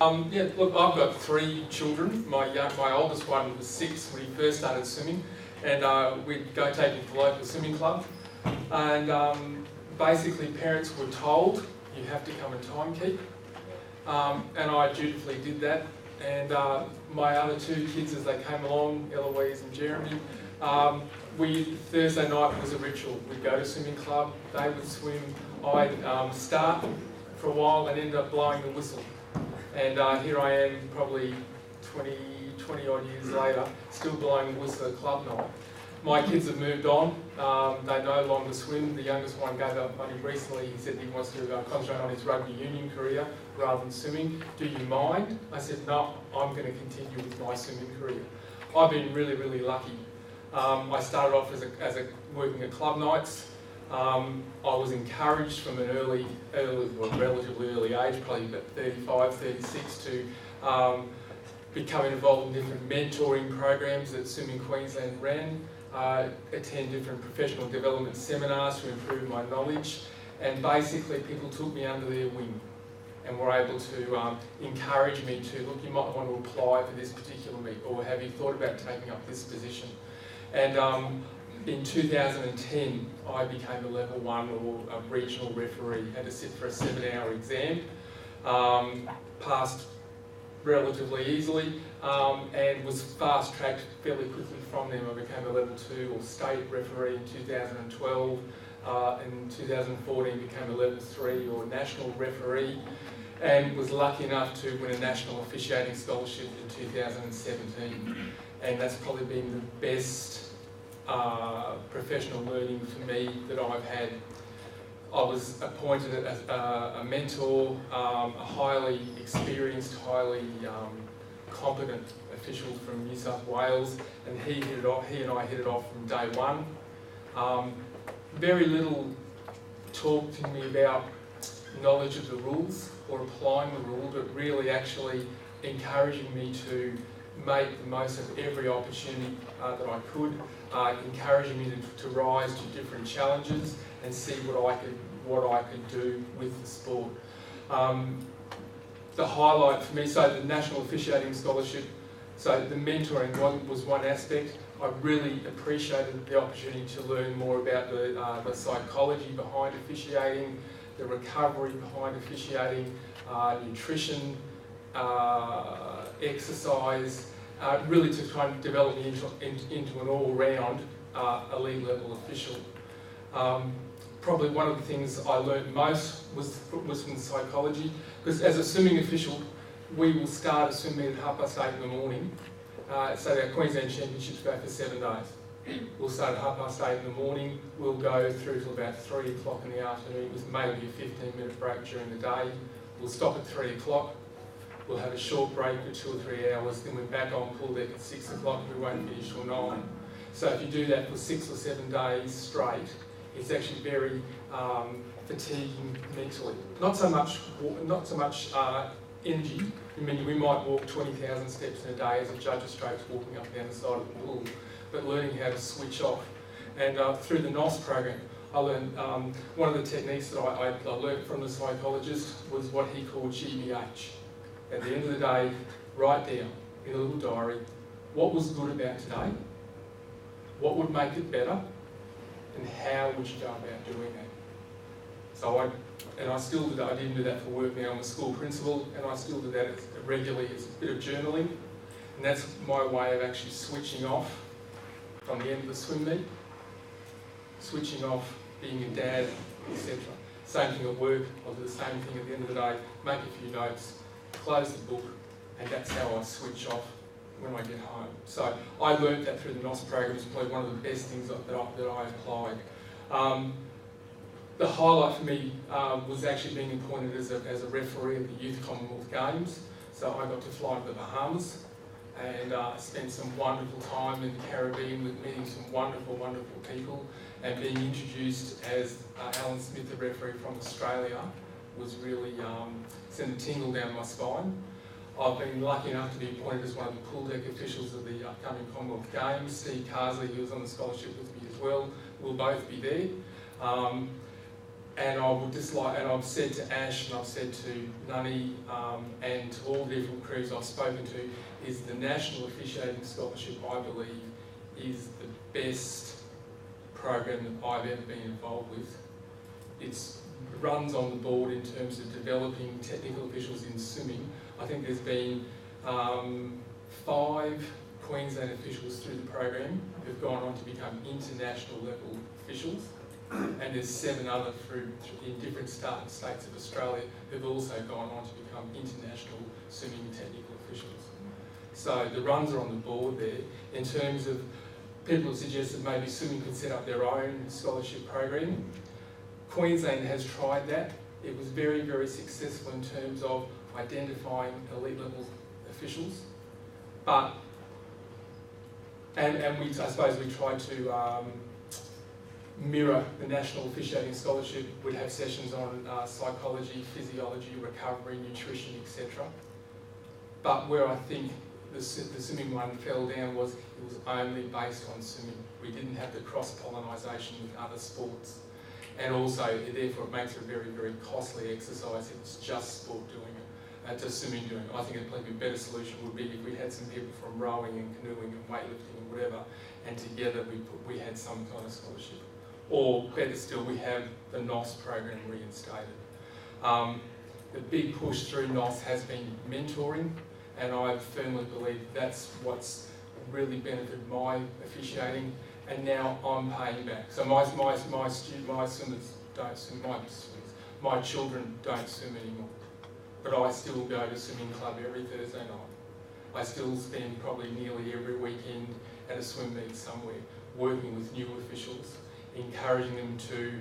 Yeah, look, I've got 3 children. My oldest one was 6 when he first started swimming, and we'd go take him to the local swimming club. And basically, parents were told you have to come and time keep, and I dutifully did that. And my other 2 kids, as they came along, Eloise and Jeremy, Thursday night was a ritual. We'd go to swimming club, they would swim, I'd start for a while and end up blowing the whistle. And here I am, probably 20 odd years later, still blowing the whistle at club night. My kids have moved on, they no longer swim. The youngest one gave up money recently. He said he wants to concentrate on his rugby union career rather than swimming. Do you mind? I said, no, I'm going to continue with my swimming career. I've been really, really lucky. I started off as working at club nights. I was encouraged from an relatively early age, probably about 35, 36, to becoming involved in different mentoring programs that Swimming Queensland ran, attend different professional development seminars to improve my knowledge, and basically people took me under their wing and were able to encourage me to, look, you might want to apply for this particular meet, or have you thought about taking up this position? And in 2010, I became a level 1 or a regional referee, had to sit for a 7-hour exam, passed relatively easily, and was fast-tracked fairly quickly from them. I became a level 2 or state referee in 2012, in 2014 became a level 3 or national referee, and was lucky enough to win a national officiating scholarship in 2017. And that's probably been the best professional learning for me that I've had. I was appointed as a mentor, a highly experienced, highly competent official from New South Wales, and he and I hit it off from day one. Very little talked to me about knowledge of the rules or applying the rule, but really actually encouraging me to make the most of every opportunity that I could, encouraging me to rise to different challenges and see what I could do with the sport. The highlight for me, so the National Officiating Scholarship, so the mentoring was one aspect. I really appreciated the opportunity to learn more about the psychology behind officiating, the recovery behind officiating, nutrition, exercise, really to try and develop me into an all-round elite level official. Probably one of the things I learned most was from psychology, because as a swimming official, we will start a swim meet at 8:30 in the morning. So our Queensland Championships go for 7 days. We'll start at 8:30 in the morning, we'll go through till about 3 o'clock in the afternoon with maybe a 15-minute break during the day. We'll stop at 3 o'clock, we'll have a short break for 2 or 3 hours, then we're back on pool deck at 6 o'clock, we won't finish till 9. So if you do that for 6 or 7 days straight, it's actually very fatiguing mentally. Not so much energy. I mean, we might walk 20,000 steps in a day as a judge of strokes walking up and down the side of the pool, but learning how to switch off. And through the NOS program, I learned one of the techniques that I learned from the psychologist was what he called GBH. At the end of the day, write down in a little diary what was good about today, what would make it better, and how would you go about doing that. So I still do that. I didn't do that for work now. I'm a school principal, and I still do that regularly as a bit of journaling. And that's my way of actually switching off from the end of the swim meet, switching off, being a dad, etc. Same thing at work. I'll do the same thing at the end of the day, make a few notes, close the book, and that's how I switch off when I get home. So I learned that through the NOS program. It's probably one of the best things that I applied. The highlight for me was actually being appointed as a referee at the Youth Commonwealth Games. So I got to fly to the Bahamas and spend some wonderful time in the Caribbean with meeting some wonderful, wonderful people, and being introduced as Alan Smith, the referee from Australia, was really sent a tingle down my spine. I've been lucky enough to be appointed as one of the pool deck officials of the upcoming Commonwealth Games. Steve, who was on the scholarship with me as well, will both be there. Probably one of the things I learned most was from the psychology behind officiating, the recovery behind officiating, nutrition, exercise, really to try and develop me into an all-round and I would and I've said to Ash and I've said to Nunny and to all the different crews I've spoken to, is the National Officiating Scholarship, I believe, is the best program that I've ever been involved with. It runs on the board in terms of developing technical officials in swimming. I think there's been 5 Queensland officials through the program who've gone on to become international level officials, and there's 7 other in different states of Australia who've also gone on to become international swimming technical officials. So the runs are on the board there. In terms of people have suggested maybe swimming could set up their own scholarship program. Queensland has tried that. It was very, very successful in terms of identifying elite level officials, but I suppose we tried to mirror the National Officiating Scholarship. We'd have sessions on psychology, physiology, recovery, nutrition, etc. But where I think the swimming one fell down was it was only based on swimming. We didn't have the cross-pollinisation with other sports. And also, therefore, it makes it a very, very costly exercise if it's just sport doing it, just swimming doing it. I think a better solution would be if we had some people from rowing and canoeing and weightlifting and whatever, and together we had some kind of scholarship. Or better still, we have the NOS program reinstated. The big push through NOS has been mentoring, and I firmly believe that's what's really benefited my officiating. And now I'm paying back. So my swimmers don't swim, my children don't swim anymore. But I still go to swimming club every Thursday night. I still spend probably nearly every weekend at a swim meet somewhere, working with new officials, encouraging them to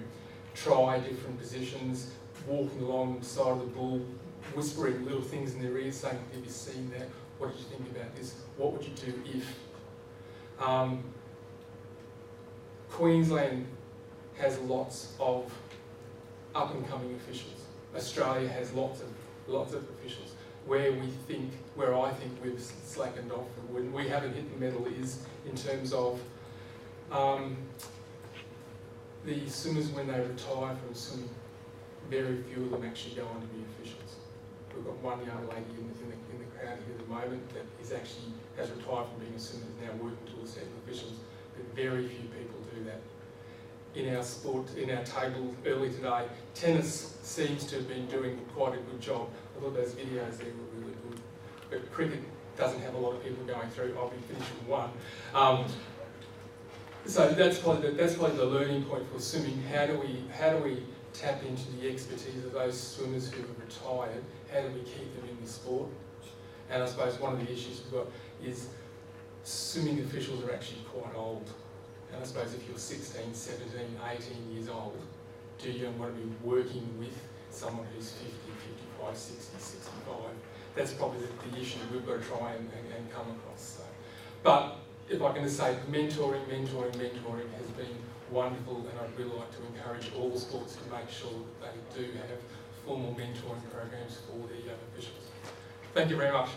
try different positions, walking along the side of the bull, whispering little things in their ears, saying, have you seen that? What did you think about this? What would you do if? Queensland has lots of up-and-coming officials. Australia has lots of officials. Where I think we've slackened off and we haven't hit the medal is in terms of the swimmers when they retire from swimming. Very few of them actually go on to be officials. We've got one young lady in the crowd here at the moment that has retired from being a swimmer, is now working towards setting officials. But very few people do that. In our sport, in our table early today, tennis seems to have been doing quite a good job. I thought those videos there were really good. But cricket doesn't have a lot of people going through. I'll be finishing one. So that's probably the learning point for swimming. How do we tap into the expertise of those swimmers who have retired? How do we keep them in the sport? And I suppose one of the issues we've got is swimming officials are actually quite old. And I suppose if you're 16, 17, 18 years old, do you want to be working with someone who's 50, 55, 60, 65? That's probably the issue we've got to try and come across. So. But if I can just say, mentoring has been wonderful, and I'd really like to encourage all sports to make sure that they do have formal mentoring programs for the officials. Thank you very much.